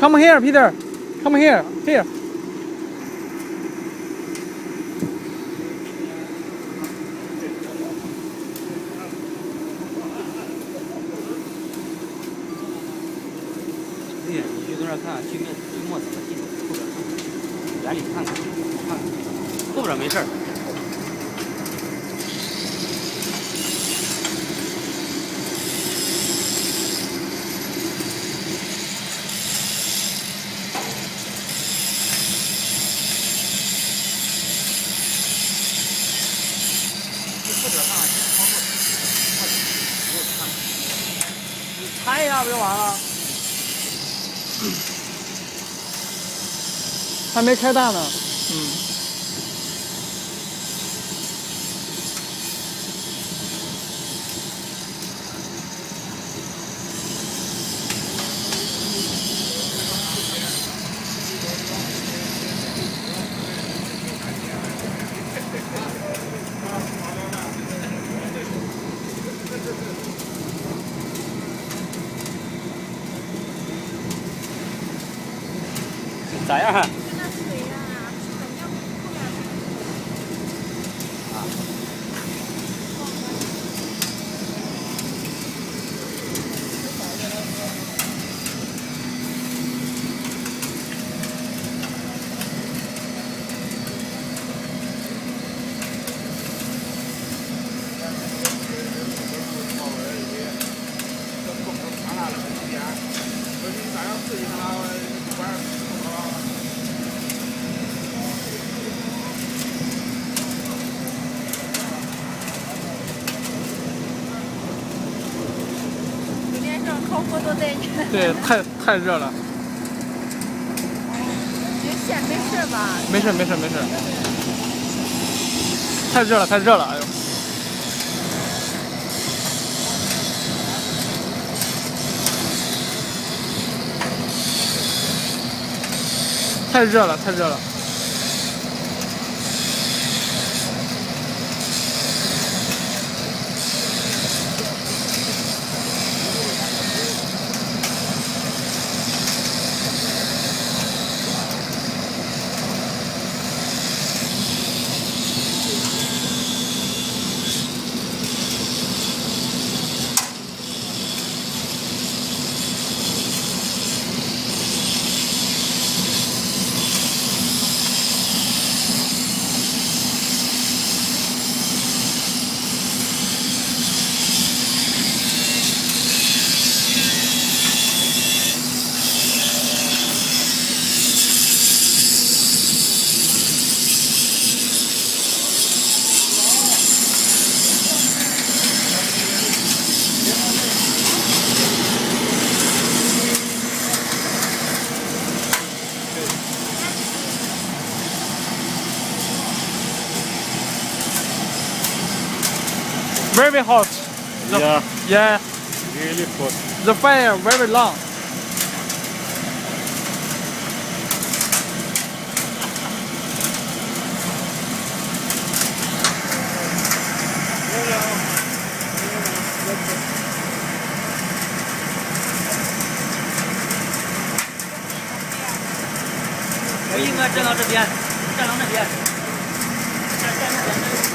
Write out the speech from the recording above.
Come here, Peter. Come here. Here. 对，你就在那看，去墨子的进后边看，眼里看看，看看，后边没事儿。 拆一下不就完了？还没开大呢。咋样？那水呀，肯定后面。明天上烤火都在这。对，太热了。这线没事吧？没事没事没事。太热了太热了，哎呦。 太热了，太热了。Very hot. Yeah. Really hot. The fire very long.我应该站到这边，站到那边，站那边。